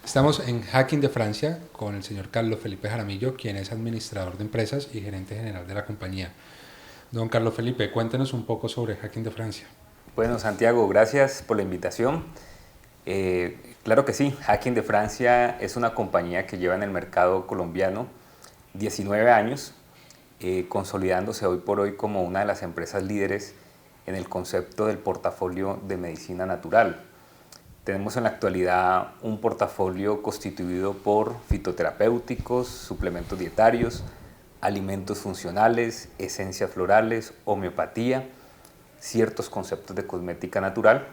Estamos en Hacking de Francia con el señor Carlos Felipe Jaramillo, quien es administrador de empresas y gerente general de la compañía. Don Carlos Felipe, cuéntenos un poco sobre Hacking de Francia. Bueno, Santiago, gracias por la invitación. Claro que sí, Hacking de Francia es una compañía que lleva en el mercado colombiano 19 años, consolidándose hoy por hoy como una de las empresas líderes en el concepto del portafolio de medicina natural. Tenemos en la actualidad un portafolio constituido por fitoterapéuticos, suplementos dietarios, alimentos funcionales, esencias florales, homeopatía, ciertos conceptos de cosmética natural,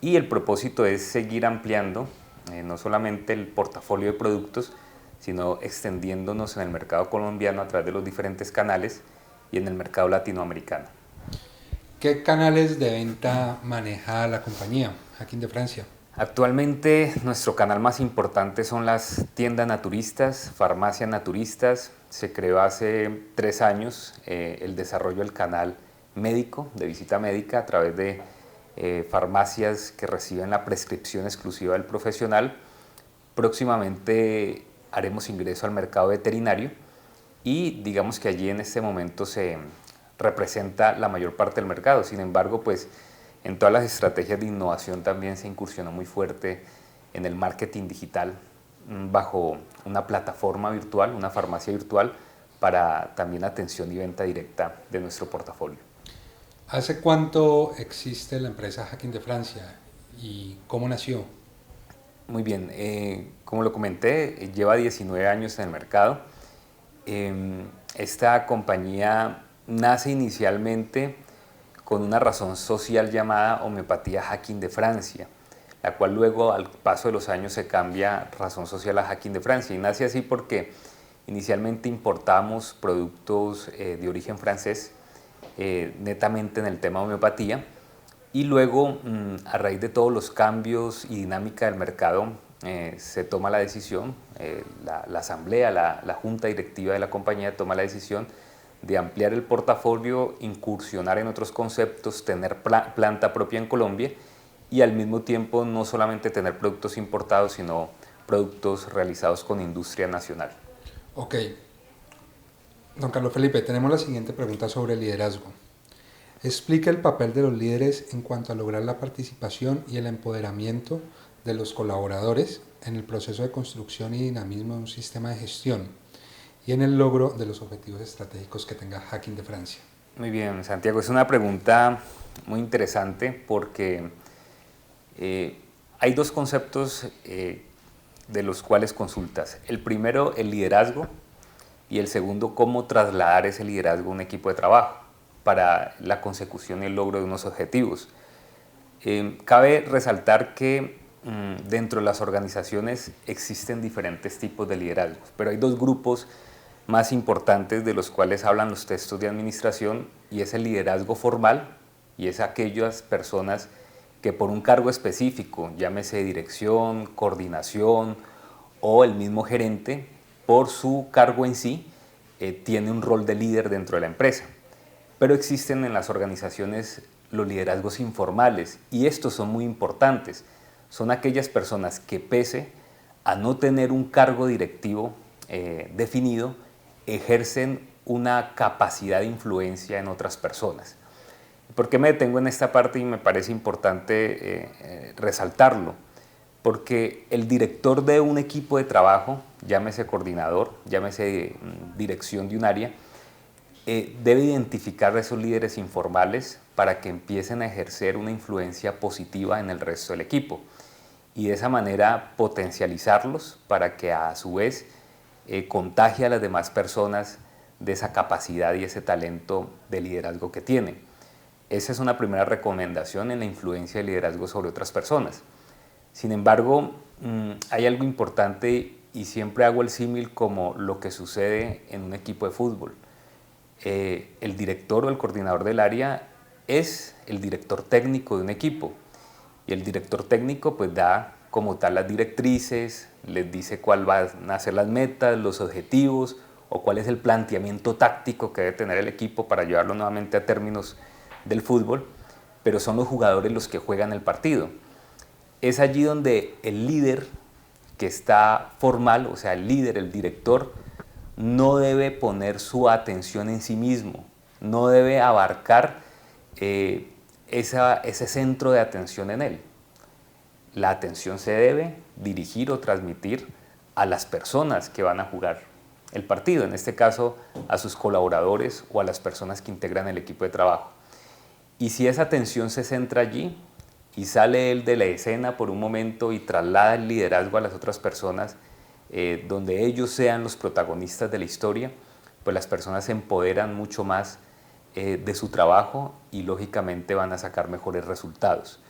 y el propósito es seguir ampliando no solamente el portafolio de productos, sino extendiéndonos en el mercado colombiano a través de los diferentes canales y en el mercado latinoamericano. ¿Qué canales de venta maneja la compañía Hacking de Francia? Actualmente nuestro canal más importante son las tiendas naturistas, farmacias naturistas. Se creó hace 3 años el desarrollo del canal médico, de visita médica, a través de farmacias que reciben la prescripción exclusiva del profesional. Próximamente haremos ingreso al mercado veterinario y digamos que allí en este momento se representa la mayor parte del mercado. Sin embargo, pues en todas las estrategias de innovación también se incursionó muy fuerte en el marketing digital bajo una plataforma virtual, una farmacia virtual, para también atención y venta directa de nuestro portafolio. ¿Hace cuánto existe la empresa Hacking de Francia y cómo nació? Muy bien, como lo comenté, lleva 19 años en el mercado. Esta compañía nace inicialmente con una razón social llamada homeopatía Hacking de Francia, la cual luego al paso de los años se cambia razón social a Hacking de Francia, y nace así porque inicialmente importamos productos de origen francés, netamente en el tema homeopatía, y luego a raíz de todos los cambios y dinámica del mercado se toma la decisión, la asamblea, la junta directiva de la compañía toma la decisión de ampliar el portafolio, incursionar en otros conceptos, tener planta propia en Colombia y al mismo tiempo no solamente tener productos importados, sino productos realizados con industria nacional. Ok, don Carlos Felipe, tenemos la siguiente pregunta sobre liderazgo. Explica el papel de los líderes en cuanto a lograr la participación y el empoderamiento de los colaboradores en el proceso de construcción y dinamismo de un sistema de gestión y en el logro de los objetivos estratégicos que tenga Hacking de Francia. Muy bien, Santiago, es una pregunta muy interesante porque hay dos conceptos de los cuales consultas. El primero, el liderazgo, y el segundo, cómo trasladar ese liderazgo a un equipo de trabajo para la consecución y el logro de unos objetivos. Cabe resaltar que dentro de las organizaciones existen diferentes tipos de liderazgos, pero hay dos grupos más importantes de los cuales hablan los textos de administración, y es el liderazgo formal, y es aquellas personas que por un cargo específico, llámese dirección, coordinación o el mismo gerente, por su cargo en sí, tiene un rol de líder dentro de la empresa. Pero existen en las organizaciones los liderazgos informales, y estos son muy importantes. Son aquellas personas que, pese a no tener un cargo directivo definido, ejercen una capacidad de influencia en otras personas. ¿Por qué me detengo en esta parte y me parece importante resaltarlo? Porque el director de un equipo de trabajo, llámese coordinador, llámese dirección de un área, debe identificar a esos líderes informales para que empiecen a ejercer una influencia positiva en el resto del equipo, y de esa manera potencializarlos para que a su vez contagie a las demás personas de esa capacidad y ese talento de liderazgo que tienen. Esa es una primera recomendación en la influencia del liderazgo sobre otras personas. Sin embargo, hay algo importante, y siempre hago el símil como lo que sucede en un equipo de fútbol. El director o el coordinador del área es el director técnico de un equipo, y el director técnico pues da como tal las directrices, les dice cuál van a ser las metas, los objetivos o cuál es el planteamiento táctico que debe tener el equipo para llevarlo nuevamente a términos del fútbol, pero son los jugadores los que juegan el partido. Es allí donde el líder que está formal, o sea, el líder, el director, no debe poner su atención en sí mismo, no debe abarcar ese centro de atención en él. La atención se debe dirigir o transmitir a las personas que van a jugar el partido, en este caso a sus colaboradores o a las personas que integran el equipo de trabajo. Y si esa atención se centra allí y sale él de la escena por un momento y traslada el liderazgo a las otras personas, donde ellos sean los protagonistas de la historia, pues las personas se empoderan mucho más de su trabajo y lógicamente van a sacar mejores resultados.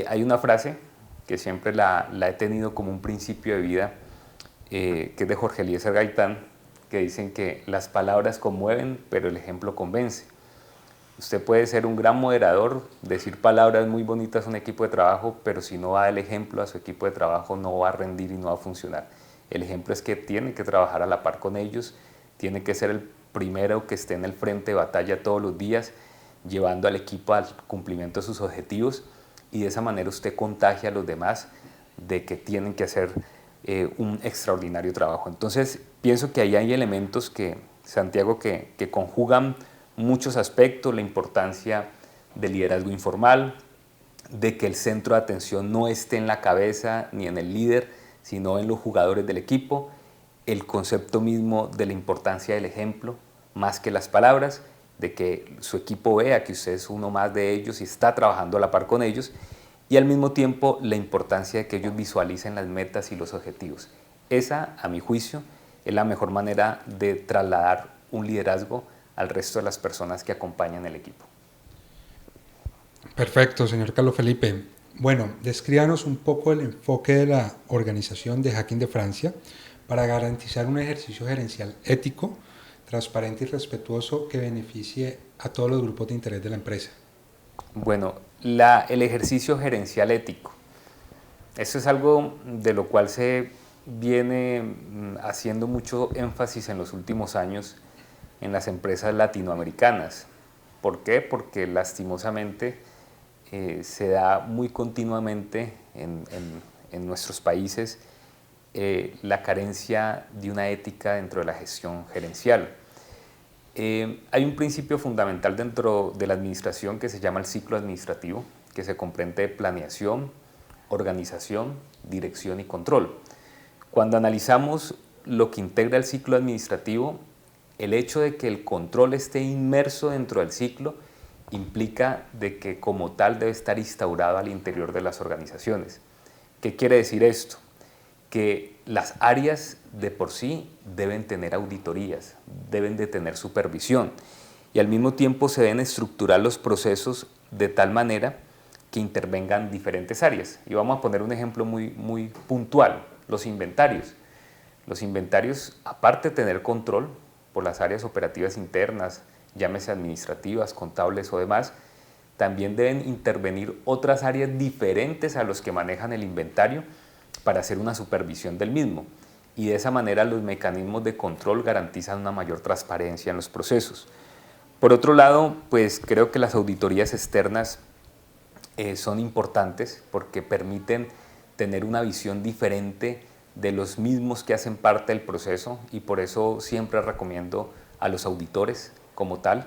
Hay una frase que siempre la he tenido como un principio de vida, que es de Jorge Eliezer Gaitán, que dicen que las palabras conmueven, pero el ejemplo convence. Usted puede ser un gran moderador, decir palabras muy bonitas a un equipo de trabajo, pero si no da el ejemplo a su equipo de trabajo no va a rendir y no va a funcionar. El ejemplo es que tiene que trabajar a la par con ellos, tiene que ser el primero que esté en el frente de batalla todos los días, llevando al equipo al cumplimiento de sus objetivos, y de esa manera usted contagia a los demás de que tienen que hacer un extraordinario trabajo. Entonces pienso que ahí hay elementos que, Santiago, que conjugan muchos aspectos: la importancia del liderazgo informal, de que el centro de atención no esté en la cabeza ni en el líder, sino en los jugadores del equipo, el concepto mismo de la importancia del ejemplo, más que las palabras, de que su equipo vea que usted es uno más de ellos y está trabajando a la par con ellos, y al mismo tiempo la importancia de que ellos visualicen las metas y los objetivos. Esa, a mi juicio, es la mejor manera de trasladar un liderazgo al resto de las personas que acompañan el equipo. Perfecto, señor Carlos Felipe. Bueno, descríbanos un poco el enfoque de la organización de Hacking de Francia para garantizar un ejercicio gerencial ético, transparente y respetuoso que beneficie a todos los grupos de interés de la empresa. Bueno, el ejercicio gerencial ético. Eso es algo de lo cual se viene haciendo mucho énfasis en los últimos años en las empresas latinoamericanas. ¿Por qué? Porque lastimosamente se da muy continuamente en nuestros países la carencia de una ética dentro de la gestión gerencial. Hay un principio fundamental dentro de la administración que se llama el ciclo administrativo, que se comprende de planeación, organización, dirección y control. Cuando analizamos lo que integra el ciclo administrativo, el hecho de que el control esté inmerso dentro del ciclo implica de que como tal debe estar instaurado al interior de las organizaciones. ¿Qué quiere decir esto? Que las áreas de por sí deben tener auditorías, deben de tener supervisión, y al mismo tiempo se deben estructurar los procesos de tal manera que intervengan diferentes áreas. Y vamos a poner un ejemplo muy puntual: los inventarios. Los inventarios, aparte de tener control por las áreas operativas internas, llámese administrativas, contables o demás, también deben intervenir otras áreas diferentes a los que manejan el inventario para hacer una supervisión del mismo, y de esa manera los mecanismos de control garantizan una mayor transparencia en los procesos. Por otro lado, pues creo que las auditorías externas son importantes porque permiten tener una visión diferente de los mismos que hacen parte del proceso, y por eso siempre recomiendo a los auditores como tal.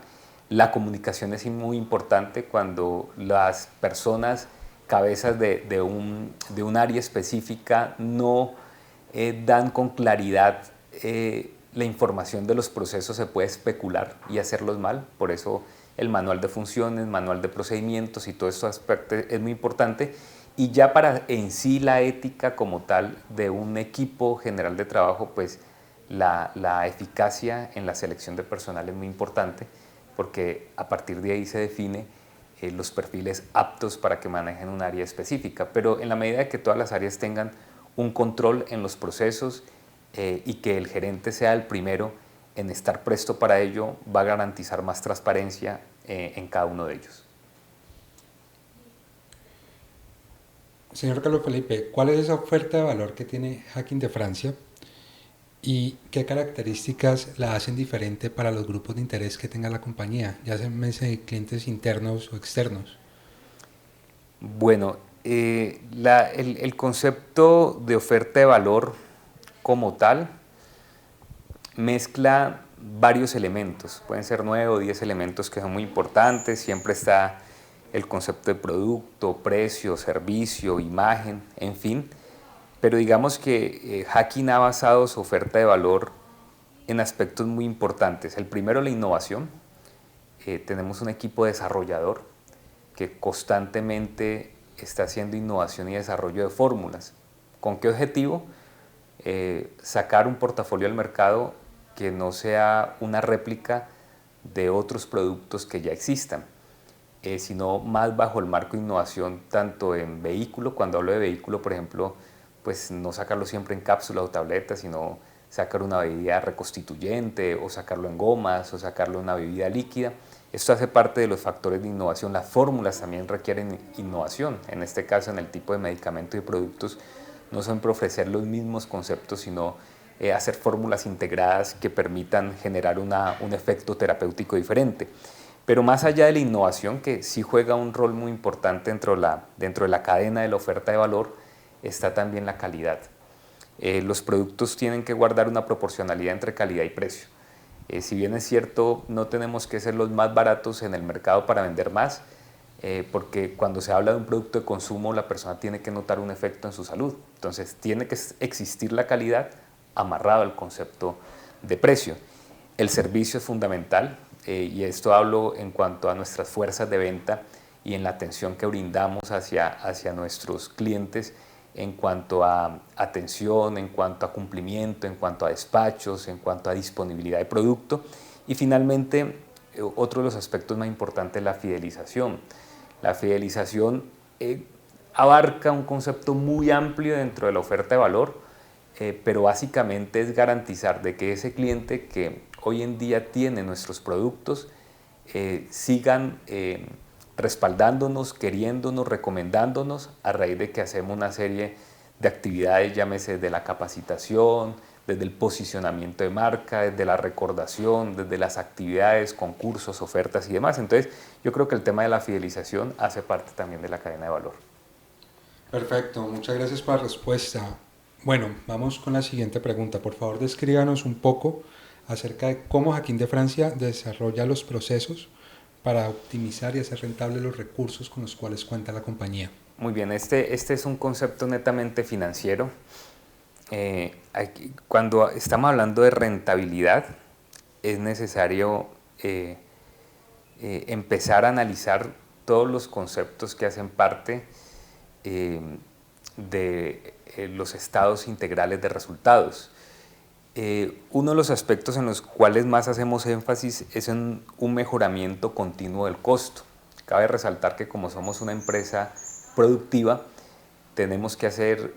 La comunicación es muy importante cuando las personas cabezas de un área específica no dan con claridad la información de los procesos. Se puede especular y hacerlos mal. Por eso el manual de funciones, manual de procedimientos y todo estos aspectos es muy importante. Y ya para en sí la ética como tal de un equipo general de trabajo, pues la eficacia en la selección de personal es muy importante, porque a partir de ahí se define los perfiles aptos para que manejen un área específica. Pero en la medida de que todas las áreas tengan un control en los procesos y que el gerente sea el primero en estar presto para ello, va a garantizar más transparencia en cada uno de ellos. Señor Carlos Felipe, ¿cuál es esa oferta de valor que tiene Hacking de Francia y qué características la hacen diferente para los grupos de interés que tenga la compañía, ya sean clientes internos o externos? Bueno, el concepto de oferta de valor como tal mezcla varios elementos, pueden ser 9 o 10 elementos que son muy importantes, siempre está el concepto de producto, precio, servicio, imagen, en fin, pero digamos que Hacking ha basado su oferta de valor en aspectos muy importantes. El primero, la innovación. Tenemos un equipo desarrollador que constantemente está haciendo innovación y desarrollo de fórmulas. ¿Con qué objetivo? Sacar un portafolio al mercado que no sea una réplica de otros productos que ya existan, sino más bajo el marco de innovación, tanto en vehículo. Cuando hablo de vehículo, por ejemplo, pues no sacarlo siempre en cápsula o tableta, sino sacar una bebida reconstituyente, o sacarlo en gomas, o sacarlo en una bebida líquida. Esto hace parte de los factores de innovación. Las fórmulas también requieren innovación. En este caso, en el tipo de medicamentos y productos, no son por ofrecer los mismos conceptos, sino hacer fórmulas integradas que permitan generar un efecto terapéutico diferente. Pero más allá de la innovación, que sí juega un rol muy importante dentro de la cadena de la oferta de valor, está también la calidad. Los productos tienen que guardar una proporcionalidad entre calidad y precio. Si bien es cierto, no tenemos que ser los más baratos en el mercado para vender más, porque cuando se habla de un producto de consumo, la persona tiene que notar un efecto en su salud. Entonces, tiene que existir la calidad amarrado al concepto de precio. El servicio es fundamental, y esto hablo en cuanto a nuestras fuerzas de venta y en la atención que brindamos hacia nuestros clientes, en cuanto a atención, en cuanto a cumplimiento, en cuanto a despachos, en cuanto a disponibilidad de producto. Y finalmente, otro de los aspectos más importantes es la fidelización. La fidelización abarca un concepto muy amplio dentro de la oferta de valor, pero básicamente es garantizar de que ese cliente que hoy en día tiene nuestros productos sigan respaldándonos, queriéndonos, recomendándonos, a raíz de que hacemos una serie de actividades, llámese de la capacitación, desde el posicionamiento de marca, desde la recordación, desde las actividades, concursos, ofertas y demás. Entonces, yo creo que el tema de la fidelización hace parte también de la cadena de valor. Perfecto, muchas gracias por la respuesta. Bueno, vamos con la siguiente pregunta. Por favor, descríbanos un poco acerca de cómo Hacking de Francia desarrolla los procesos para optimizar y hacer rentables los recursos con los cuales cuenta la compañía. Muy bien, este es un concepto netamente financiero. Cuando estamos hablando de rentabilidad, es necesario empezar a analizar todos los conceptos que hacen parte de los estados integrales de resultados. Uno de los aspectos en los cuales más hacemos énfasis es en un mejoramiento continuo del costo. Cabe resaltar que como somos una empresa productiva, tenemos que hacer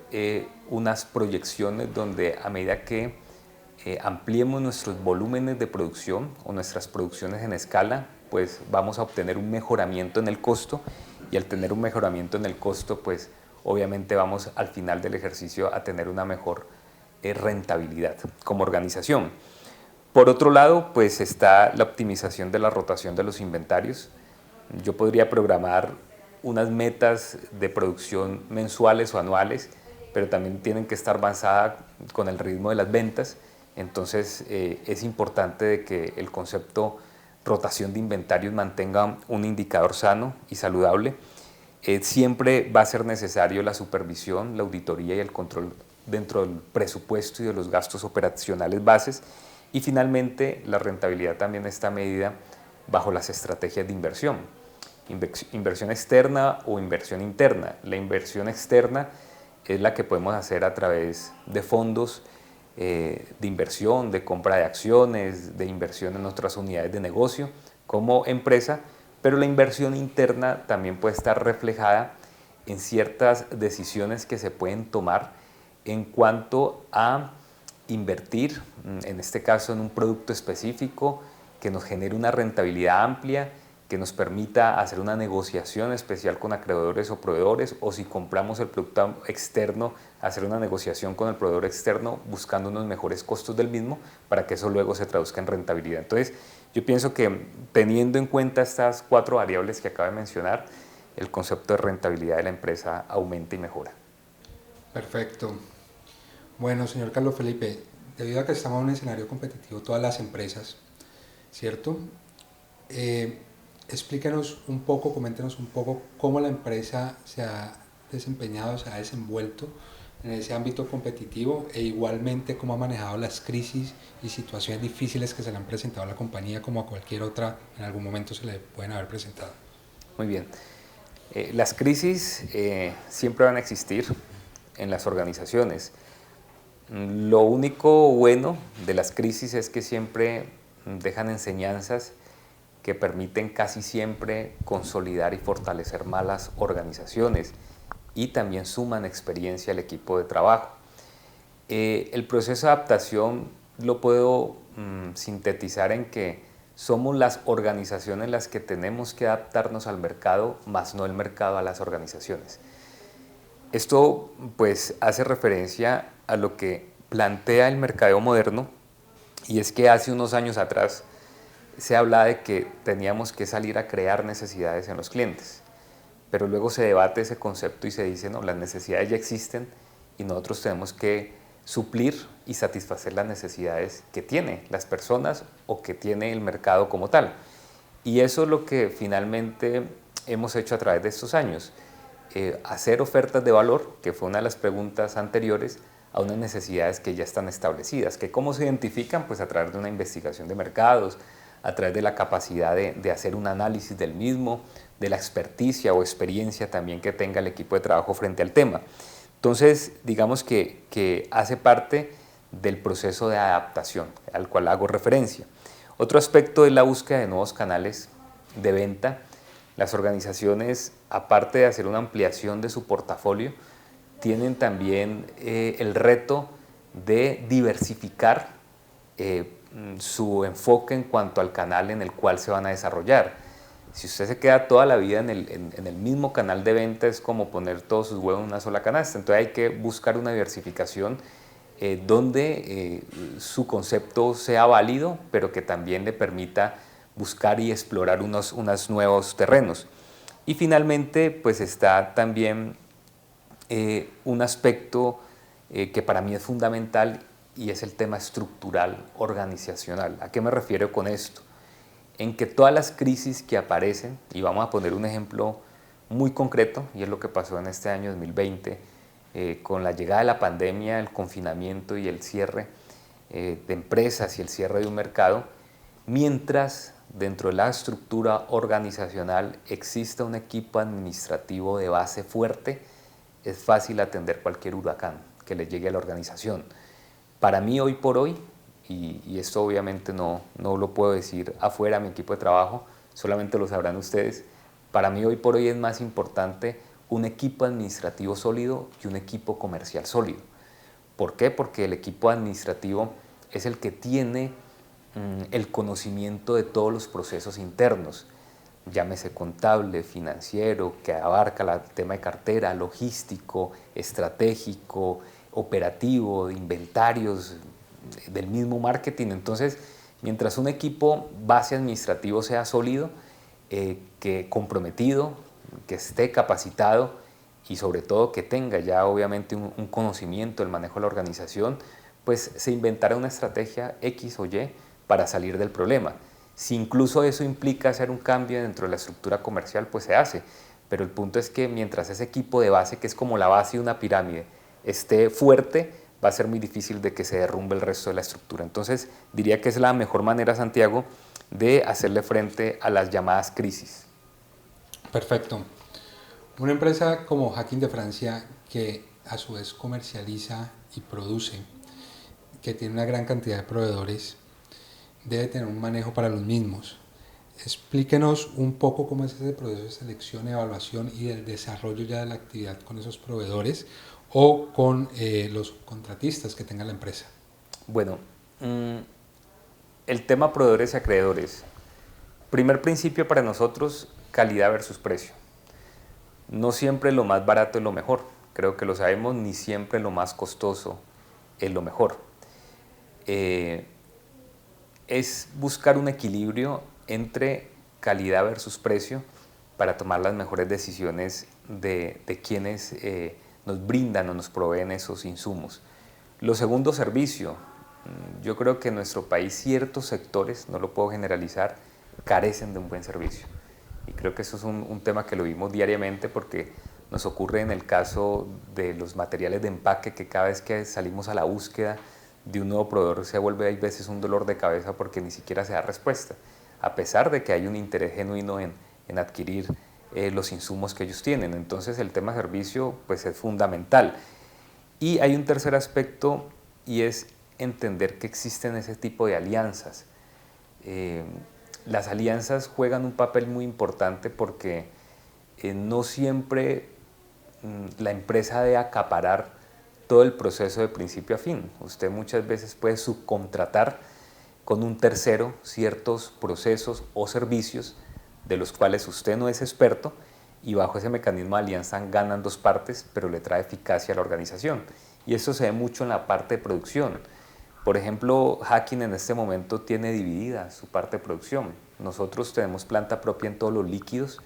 unas proyecciones donde a medida que ampliemos nuestros volúmenes de producción o nuestras producciones en escala, pues vamos a obtener un mejoramiento en el costo, y al tener un mejoramiento en el costo, pues obviamente vamos al final del ejercicio a tener una mejor rentabilidad como organización. Por otro lado, pues está la optimización de la rotación de los inventarios. Yo podría programar unas metas de producción mensuales o anuales, pero también tienen que estar basadas con el ritmo de las ventas. Entonces es importante de que el concepto rotación de inventarios mantenga un indicador sano y saludable. Siempre va a ser necesario la supervisión, la auditoría y el control dentro del presupuesto y de los gastos operacionales bases. Y finalmente, la rentabilidad también está medida bajo las estrategias de inversión. Inversión externa o inversión interna. La inversión externa es la que podemos hacer a través de fondos de inversión, de compra de acciones, de inversión en otras unidades de negocio como empresa, pero la inversión interna también puede estar reflejada en ciertas decisiones que se pueden tomar en cuanto a invertir, en este caso en un producto específico que nos genere una rentabilidad amplia, que nos permita hacer una negociación especial con acreedores o proveedores, o si compramos el producto externo, hacer una negociación con el proveedor externo buscando unos mejores costos del mismo para que eso luego se traduzca en rentabilidad. Entonces, yo pienso que teniendo en cuenta estas 4 variables que acabo de mencionar, el concepto de rentabilidad de la empresa aumenta y mejora. Perfecto. Bueno, señor Carlos Felipe, debido a que estamos en un escenario competitivo, todas las empresas, ¿cierto? Explíquenos un poco, coméntenos un poco cómo la empresa se ha desempeñado, se ha desenvuelto en ese ámbito competitivo e igualmente cómo ha manejado las crisis y situaciones difíciles que se le han presentado a la compañía como a cualquier otra en algún momento se le pueden haber presentado. Muy bien. Las crisis siempre van a existir en las organizaciones. Lo único bueno de las crisis es que siempre dejan enseñanzas que permiten casi siempre consolidar y fortalecer más las organizaciones y también suman experiencia al equipo de trabajo. El proceso de adaptación lo puedo sintetizar en que somos las organizaciones las que tenemos que adaptarnos al mercado, más no el mercado a las organizaciones. Esto pues hace referencia a lo que plantea el mercadeo moderno, y es que hace unos años atrás se hablaba de que teníamos que salir a crear necesidades en los clientes, pero luego se debate ese concepto y se dice, no, las necesidades ya existen y nosotros tenemos que suplir y satisfacer las necesidades que tienen las personas o que tiene el mercado como tal. Y eso es lo que finalmente hemos hecho a través de estos años. Hacer ofertas de valor, que fue una de las preguntas anteriores, a unas necesidades que ya están establecidas, que cómo se identifican, pues a través de una investigación de mercados, a través de la capacidad de hacer un análisis del mismo, de la experticia o experiencia también que tenga el equipo de trabajo frente al tema. Entonces, digamos que hace parte del proceso de adaptación al cual hago referencia. Otro aspecto es la búsqueda de nuevos canales de venta. Las organizaciones, aparte de hacer una ampliación de su portafolio, tienen también el reto de diversificar su enfoque en cuanto al canal en el cual se van a desarrollar. Si usted se queda toda la vida en el mismo canal de venta, es como poner todos sus huevos en una sola canasta. Entonces hay que buscar una diversificación donde su concepto sea válido, pero que también le permita buscar y explorar unos nuevos terrenos. Y finalmente, pues está también un aspecto que para mí es fundamental, y es el tema estructural organizacional. ¿A qué me refiero con esto? En que todas las crisis que aparecen, y vamos a poner un ejemplo muy concreto, y es lo que pasó en este año 2020, con la llegada de la pandemia, el confinamiento y el cierre de empresas y el cierre de un mercado, mientras dentro de la estructura organizacional exista un equipo administrativo de base fuerte, es fácil atender cualquier huracán que le llegue a la organización. Para mí hoy por hoy, y esto obviamente no lo puedo decir afuera, mi equipo de trabajo, solamente lo sabrán ustedes, para mí hoy por hoy es más importante un equipo administrativo sólido que un equipo comercial sólido. ¿Por qué? Porque el equipo administrativo es el que tiene el conocimiento de todos los procesos internos, llámese contable, financiero, que abarca el tema de cartera, logístico, estratégico, operativo, de inventarios, del mismo marketing. Entonces, mientras un equipo base administrativo sea sólido, que comprometido, que esté capacitado y sobre todo que tenga ya obviamente un conocimiento del manejo de la organización, pues se inventará una estrategia X o Y para salir del problema. Si incluso eso implica hacer un cambio dentro de la estructura comercial, pues se hace. Pero el punto es que mientras ese equipo de base, que es como la base de una pirámide, esté fuerte, va a ser muy difícil de que se derrumbe el resto de la estructura. Entonces, diría que es la mejor manera, Santiago, de hacerle frente a las llamadas crisis. Perfecto. Una empresa como Hacking de Francia, que a su vez comercializa y produce, que tiene una gran cantidad de proveedores, debe tener un manejo para los mismos. Explíquenos un poco cómo es ese proceso de selección, evaluación y del desarrollo ya de la actividad con esos proveedores o con los contratistas que tenga la empresa. Bueno, el tema proveedores y acreedores. Primer principio para nosotros, calidad versus precio. No siempre lo más barato es lo mejor, creo que lo sabemos, ni siempre lo más costoso es lo mejor. Es buscar un equilibrio entre calidad versus precio, para tomar las mejores decisiones de quienes nos brindan o nos proveen esos insumos. Lo segundo, servicio. Yo creo que en nuestro país ciertos sectores, no lo puedo generalizar, carecen de un buen servicio. Y creo que eso es un tema que lo vimos diariamente porque nos ocurre en el caso de los materiales de empaque, que cada vez que salimos a la búsqueda de un nuevo proveedor se vuelve a veces un dolor de cabeza porque ni siquiera se da respuesta, a pesar de que hay un interés genuino en adquirir los insumos que ellos tienen. Entonces el tema servicio pues es fundamental. Y hay un tercer aspecto y es entender que existen ese tipo de alianzas. Las alianzas juegan un papel muy importante porque no siempre la empresa debe acaparar todo el proceso de principio a fin. Usted muchas veces puede subcontratar con un tercero ciertos procesos o servicios de los cuales usted no es experto y bajo ese mecanismo de alianza ganan dos partes, pero le trae eficacia a la organización. Y esto se ve mucho en la parte de producción. Por ejemplo, Hacking en este momento tiene dividida su parte de producción. Nosotros tenemos planta propia en todos los líquidos,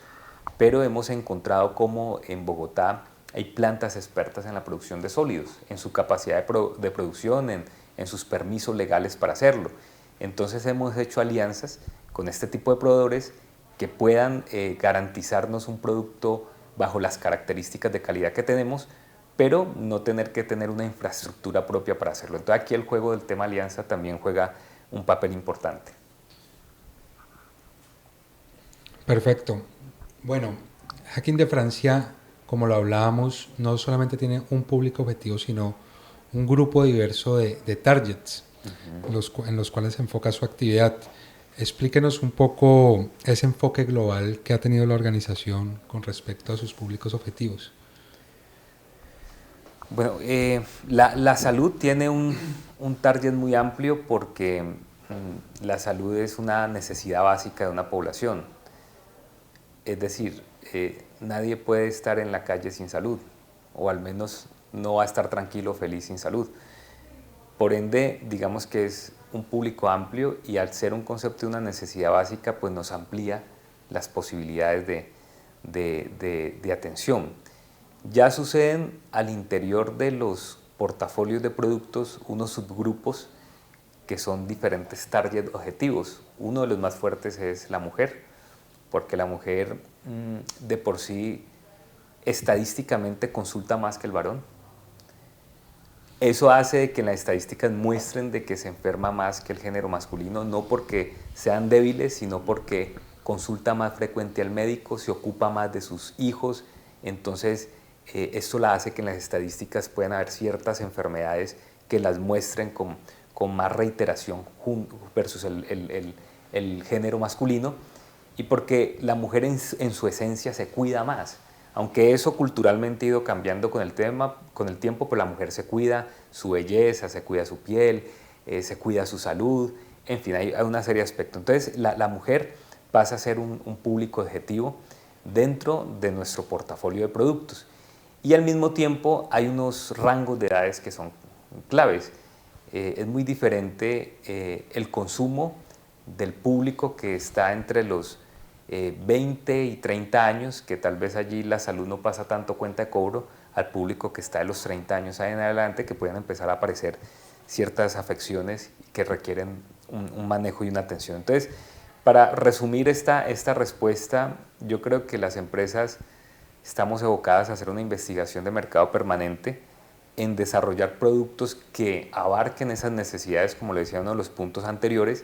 pero hemos encontrado como en Bogotá hay plantas expertas en la producción de sólidos, en su capacidad de producción, en sus permisos legales para hacerlo. Entonces hemos hecho alianzas con este tipo de proveedores que puedan garantizarnos un producto bajo las características de calidad que tenemos, pero no tener que tener una infraestructura propia para hacerlo. Entonces aquí el juego del tema alianza también juega un papel importante. Perfecto. Bueno, Hacking de Francia, como lo hablábamos, no solamente tiene un público objetivo, sino un grupo diverso de targets en los cuales se enfoca su actividad. Explíquenos un poco ese enfoque global que ha tenido la organización con respecto a sus públicos objetivos. Bueno, la salud tiene un target muy amplio porque la salud es una necesidad básica de una población. Es decir, nadie puede estar en la calle sin salud, o al menos no va a estar tranquilo o feliz sin salud. Por ende, digamos que es un público amplio y al ser un concepto de una necesidad básica, pues nos amplía las posibilidades de atención. Ya suceden al interior de los portafolios de productos unos subgrupos que son diferentes target objetivos. Uno de los más fuertes es la mujer, porque la mujer de por sí estadísticamente consulta más que el varón. Eso hace que las estadísticas muestren de que se enferma más que el género masculino, no porque sean débiles, sino porque consulta más frecuente al médico, se ocupa más de sus hijos. Entonces, esto la hace que en las estadísticas puedan haber ciertas enfermedades que las muestren con más reiteración versus el género masculino, y porque la mujer en su esencia se cuida más. Aunque eso culturalmente ha ido cambiando con el tiempo, pues la mujer se cuida su belleza, se cuida su piel, se cuida su salud, en fin, hay una serie de aspectos. Entonces, la mujer pasa a ser un público objetivo dentro de nuestro portafolio de productos. Y al mismo tiempo hay unos rangos de edades que son claves. Es muy diferente el consumo del público que está entre los 20 y 30 años, que tal vez allí la salud no pasa tanto cuenta de cobro, al público que está de los 30 años en adelante, que pueden empezar a aparecer ciertas afecciones que requieren un manejo y una atención. Entonces, para resumir esta respuesta, yo creo que las empresas estamos evocadas a hacer una investigación de mercado permanente en desarrollar productos que abarquen esas necesidades, como le decía uno de los puntos anteriores,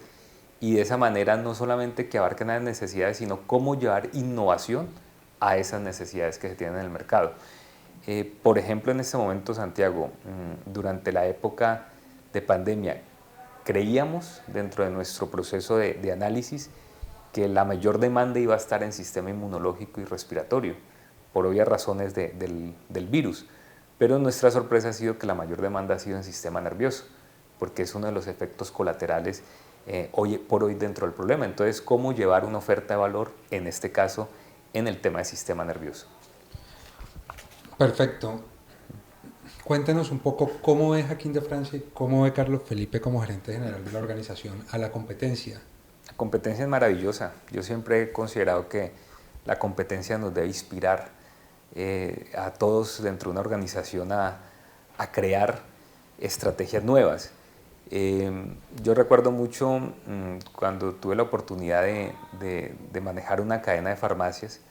y de esa manera no solamente que abarquen las necesidades, sino cómo llevar innovación a esas necesidades que se tienen en el mercado. Por ejemplo, en este momento, Santiago, durante la época de pandemia, creíamos dentro de nuestro proceso de análisis que la mayor demanda iba a estar en sistema inmunológico y respiratorio, por obvias razones del virus, pero nuestra sorpresa ha sido que la mayor demanda ha sido en sistema nervioso, porque es uno de los efectos colaterales hoy por hoy dentro del problema. Entonces, ¿cómo llevar una oferta de valor, en este caso, en el tema de sistema nervioso? Perfecto. Cuéntenos un poco cómo ve Hacking de Francia y cómo ve Carlos Felipe como gerente general de la organización a la competencia. La competencia es maravillosa. Yo siempre he considerado que la competencia nos debe inspirar a todos dentro de una organización a crear estrategias nuevas. Yo recuerdo mucho cuando tuve la oportunidad de manejar una cadena de farmacias,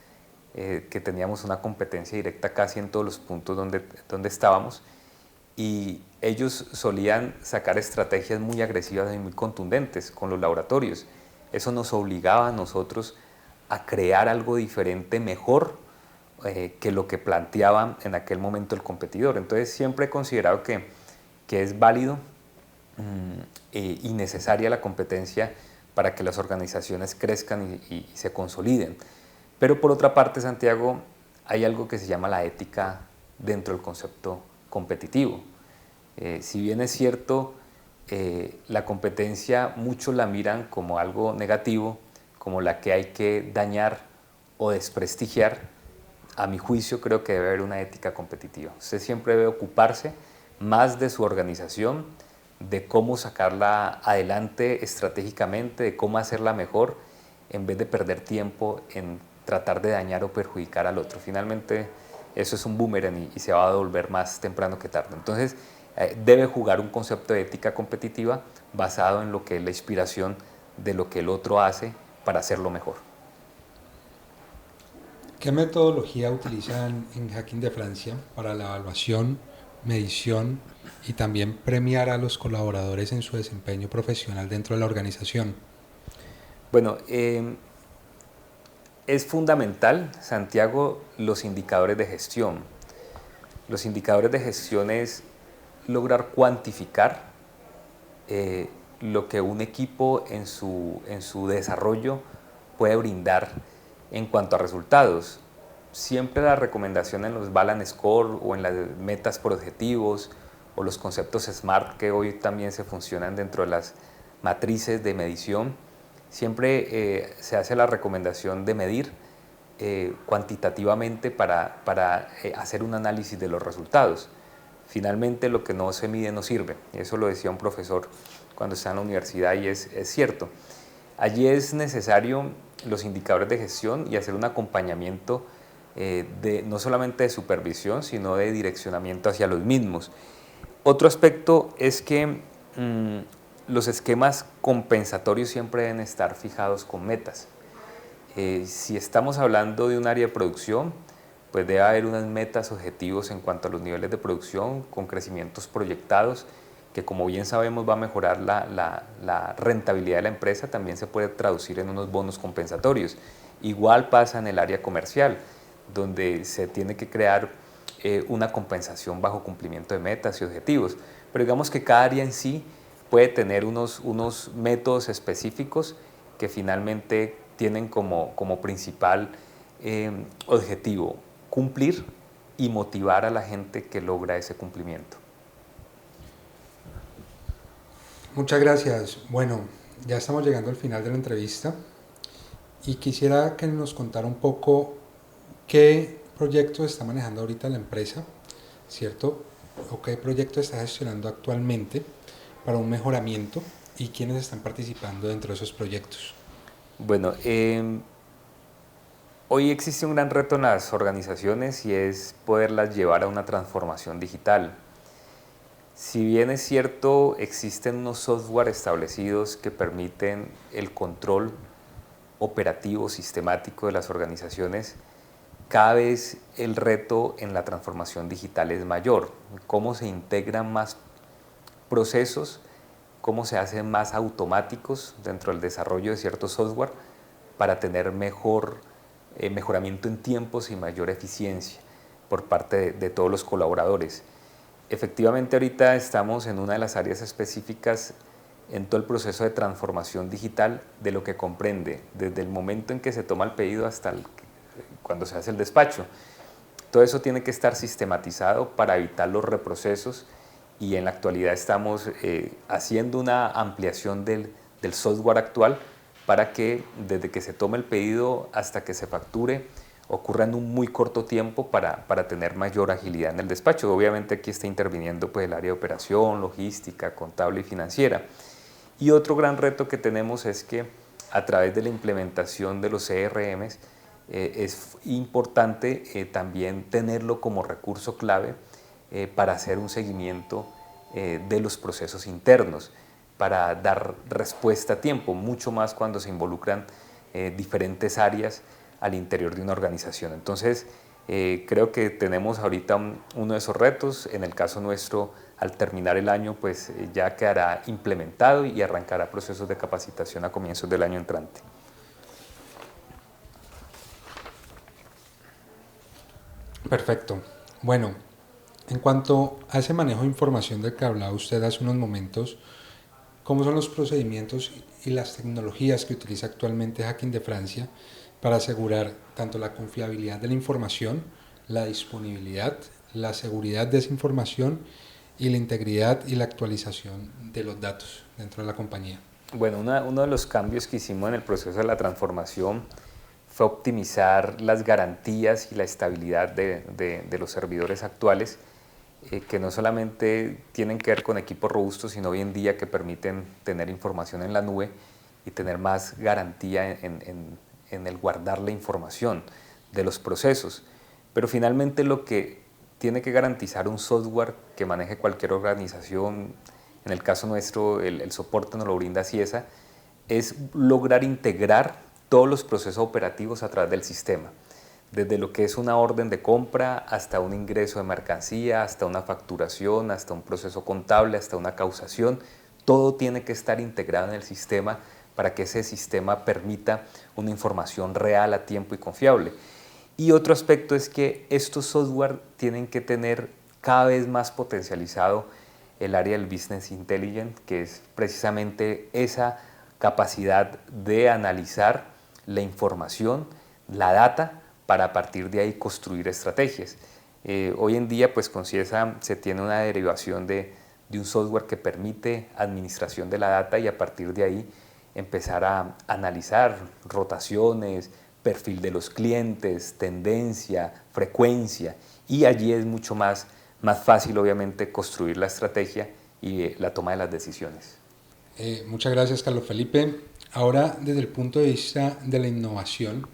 que teníamos una competencia directa casi en todos los puntos donde estábamos, y ellos solían sacar estrategias muy agresivas y muy contundentes con los laboratorios. Eso nos obligaba a nosotros a crear algo diferente, mejor que lo que planteaba en aquel momento el competidor. Entonces siempre he considerado que es válido y necesaria la competencia para que las organizaciones crezcan y se consoliden. Pero por otra parte, Santiago, hay algo que se llama la ética dentro del concepto competitivo. Si bien es cierto, la competencia muchos la miran como algo negativo, como la que hay que dañar o desprestigiar, a mi juicio creo que debe haber una ética competitiva. Usted siempre debe ocuparse más de su organización, de cómo sacarla adelante estratégicamente, de cómo hacerla mejor, en vez de perder tiempo en tratar de dañar o perjudicar al otro. Finalmente, eso es un boomerang y se va a devolver más temprano que tarde. Entonces, debe jugar un concepto de ética competitiva basado en lo que es la inspiración de lo que el otro hace para hacerlo mejor. ¿Qué metodología utilizan en Hacking de Francia para la evaluación, medición y también premiar a los colaboradores en su desempeño profesional dentro de la organización? Bueno, es fundamental, Santiago, los indicadores de gestión. Los indicadores de gestión es lograr cuantificar lo que un equipo en su desarrollo puede brindar en cuanto a resultados. Siempre la recomendación en los balance score o en las metas por objetivos o los conceptos SMART, que hoy también se funcionan dentro de las matrices de medición, siempre se hace la recomendación de medir cuantitativamente para hacer un análisis de los resultados. Finalmente, lo que no se mide no sirve. Eso lo decía un profesor cuando estaba en la universidad y es cierto. Allí es necesario los indicadores de gestión y hacer un acompañamiento no solamente de supervisión, sino de direccionamiento hacia los mismos. Otro aspecto es que los esquemas compensatorios siempre deben estar fijados con metas. Si estamos hablando de un área de producción, pues debe haber unas metas, objetivos en cuanto a los niveles de producción, con crecimientos proyectados, que como bien sabemos va a mejorar la rentabilidad de la empresa, también se puede traducir en unos bonos compensatorios. Igual pasa en el área comercial, donde se tiene que crear una compensación bajo cumplimiento de metas y objetivos. Pero digamos que cada área en sí puede tener unos métodos específicos que finalmente tienen como principal objetivo cumplir y motivar a la gente que logra ese cumplimiento. Muchas gracias. Bueno, ya estamos llegando al final de la entrevista y quisiera que nos contara un poco qué proyectos está manejando ahorita la empresa, ¿cierto? O qué proyectos está gestionando actualmente para un mejoramiento y quiénes están participando dentro de esos proyectos. Bueno, hoy existe un gran reto en las organizaciones y es poderlas llevar a una transformación digital. Si bien es cierto, existen unos software establecidos que permiten el control operativo sistemático de las organizaciones, cada vez el reto en la transformación digital es mayor. Cómo se integran más procesos, cómo se hacen más automáticos dentro del desarrollo de ciertos software para tener mejoramiento en tiempos y mayor eficiencia por parte de todos los colaboradores. Efectivamente, ahorita estamos en una de las áreas específicas en todo el proceso de transformación digital de lo que comprende desde el momento en que se toma el pedido hasta cuando se hace el despacho. Todo eso tiene que estar sistematizado para evitar los reprocesos y en la actualidad estamos haciendo una ampliación del software actual para que desde que se tome el pedido hasta que se facture ocurra en un muy corto tiempo para tener mayor agilidad en el despacho. Obviamente aquí está interviniendo pues, el área de operación, logística, contable y financiera. Y otro gran reto que tenemos es que a través de la implementación de los CRMs es importante también tenerlo como recurso clave para hacer un seguimiento de los procesos internos, para dar respuesta a tiempo, mucho más cuando se involucran diferentes áreas al interior de una organización. Entonces, creo que tenemos ahorita uno de esos retos. En el caso nuestro, al terminar el año, pues ya quedará implementado y arrancará procesos de capacitación a comienzos del año entrante. Perfecto. Bueno, en cuanto a ese manejo de información del que hablaba usted hace unos momentos, ¿cómo son los procedimientos y las tecnologías que utiliza actualmente Hacking de Francia para asegurar tanto la confiabilidad de la información, la disponibilidad, la seguridad de esa información y la integridad y la actualización de los datos dentro de la compañía? Bueno, uno de los cambios que hicimos en el proceso de la transformación fue optimizar las garantías y la estabilidad de los servidores actuales, que no solamente tienen que ver con equipos robustos, sino hoy en día que permiten tener información en la nube y tener más garantía en el guardar la información de los procesos. Pero finalmente lo que tiene que garantizar un software que maneje cualquier organización, en el caso nuestro el soporte nos lo brinda Ciesa, es lograr integrar todos los procesos operativos a través del sistema, desde lo que es una orden de compra hasta un ingreso de mercancía, hasta una facturación, hasta un proceso contable, hasta una causación. Todo tiene que estar integrado en el sistema para que ese sistema permita una información real, a tiempo y confiable. Y otro aspecto es que estos software tienen que tener cada vez más potencializado el área del Business Intelligence, que es precisamente esa capacidad de analizar la información, la data, para a partir de ahí construir estrategias. Hoy en día, pues con Ciesa se tiene una derivación de un software que permite administración de la data y a partir de ahí empezar a analizar rotaciones, perfil de los clientes, tendencia, frecuencia, y allí es mucho más fácil, obviamente, construir la estrategia y la toma de las decisiones. Muchas gracias, Carlos Felipe. Ahora, desde el punto de vista de la innovación,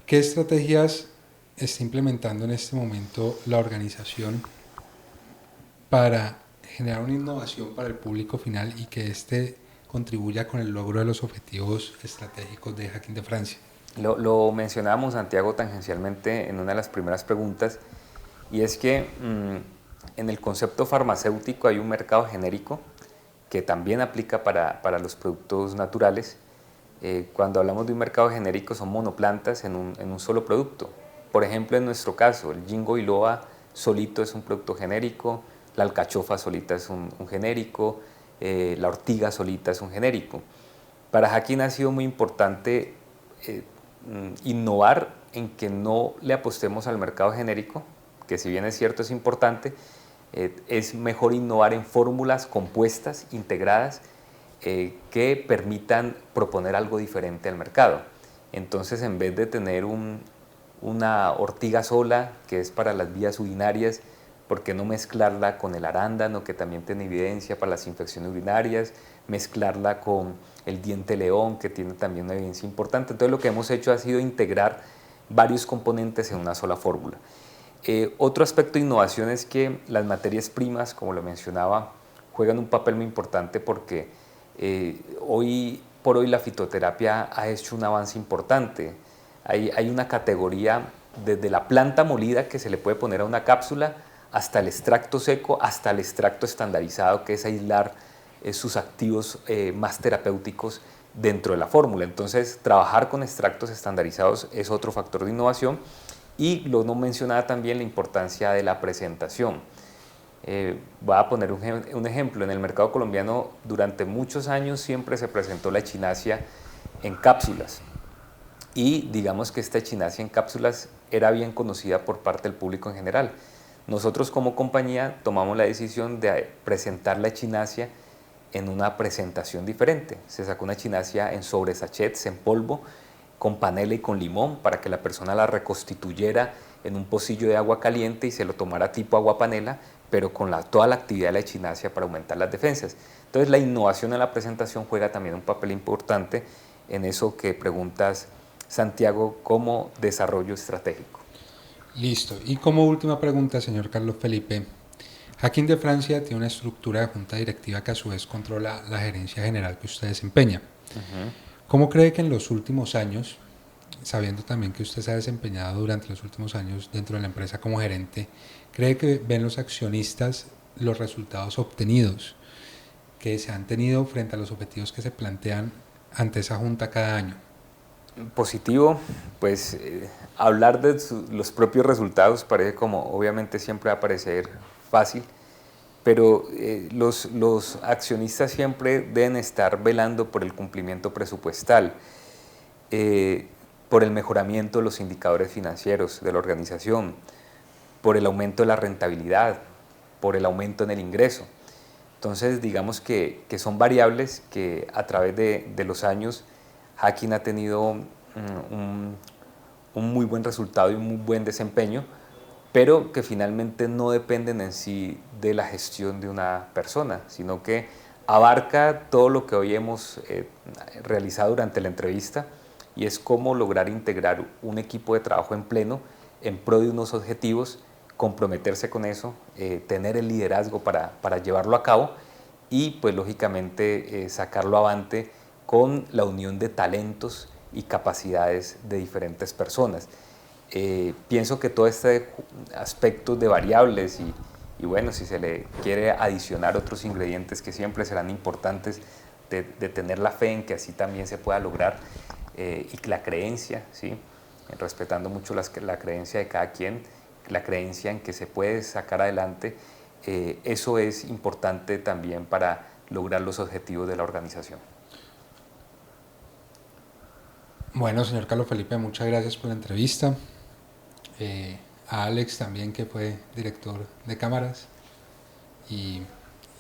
¿qué estrategias está implementando en este momento la organización para generar una innovación para el público final y que éste contribuya con el logro de los objetivos estratégicos de Hacking de Francia? Lo mencionábamos, Santiago, tangencialmente en una de las primeras preguntas, y es que en el concepto farmacéutico hay un mercado genérico que también aplica para los productos naturales. Cuando hablamos de un mercado genérico son monoplantas en un solo producto. Por ejemplo, en nuestro caso, el ginkgo biloba solito es un producto genérico, la alcachofa solita es un genérico, la ortiga solita es un genérico. Para Hacking ha sido muy importante innovar en que no le apostemos al mercado genérico, que si bien es cierto es importante, es mejor innovar en fórmulas compuestas, integradas, que permitan proponer algo diferente al mercado. Entonces, en vez de tener una ortiga sola, que es para las vías urinarias, ¿por qué no mezclarla con el arándano, que también tiene evidencia para las infecciones urinarias? Mezclarla con el diente león, que tiene también una evidencia importante. Entonces, lo que hemos hecho ha sido integrar varios componentes en una sola fórmula. Otro aspecto de innovación es que las materias primas, como lo mencionaba, juegan un papel muy importante porque hoy por hoy la fitoterapia ha hecho un avance importante. Hay una categoría desde la planta molida que se le puede poner a una cápsula hasta el extracto seco, hasta el extracto estandarizado, que es aislar sus activos más terapéuticos dentro de la fórmula. Entonces, trabajar con extractos estandarizados es otro factor de innovación. Y lo no mencionaba también la importancia de la presentación. Voy a poner un ejemplo. En el mercado colombiano durante muchos años siempre se presentó la echinacea en cápsulas y digamos que esta echinacea en cápsulas era bien conocida por parte del público en general. Nosotros como compañía tomamos la decisión de presentar la echinacea en una presentación diferente. Se sacó una echinacea en sobre sachets, en polvo, con panela y con limón para que la persona la reconstituyera en un pocillo de agua caliente y se lo tomara tipo agua panela, pero con toda la actividad de la echinacea para aumentar las defensas. Entonces la innovación en la presentación juega también un papel importante en eso que preguntas, Santiago como desarrollo estratégico. Listo. Y como última pregunta, señor Carlos Felipe, Hacking de Francia tiene una estructura de junta directiva que a su vez controla la gerencia general que usted desempeña. ¿Cómo cree que en los últimos años, sabiendo también que usted se ha desempeñado durante los últimos años dentro de la empresa como gerente, cree que ven los accionistas los resultados obtenidos que se han tenido frente a los objetivos que se plantean ante esa junta cada año? Positivo, pues hablar de los propios resultados parece como obviamente siempre va a parecer fácil, pero los accionistas siempre deben estar velando por el cumplimiento presupuestal, por el mejoramiento de los indicadores financieros de la organización, por el aumento de la rentabilidad, por el aumento en el ingreso. Entonces digamos que son variables que a través de los años Hacking ha tenido un muy buen resultado y un muy buen desempeño, pero que finalmente no dependen en sí de la gestión de una persona, sino que abarca todo lo que hoy hemos realizado durante la entrevista, y es cómo lograr integrar un equipo de trabajo en pleno en pro de unos objetivos, comprometerse con eso, tener el liderazgo para llevarlo a cabo y pues lógicamente sacarlo avante con la unión de talentos y capacidades de diferentes personas. Pienso que todo este aspecto de variables y bueno, si se le quiere adicionar otros ingredientes que siempre serán importantes, de tener la fe en que así también se pueda lograr y la creencia, ¿sí? Respetando mucho la creencia de cada quien, la creencia en que se puede sacar adelante, eso es importante también para lograr los objetivos de la organización. Bueno, señor Carlos Felipe, muchas gracias por la entrevista. A Alex también, que fue director de cámaras, y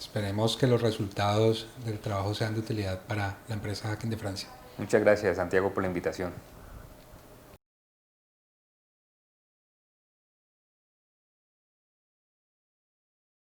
esperemos que los resultados del trabajo sean de utilidad para la empresa Hacking de Francia. Muchas gracias, Santiago, por la invitación.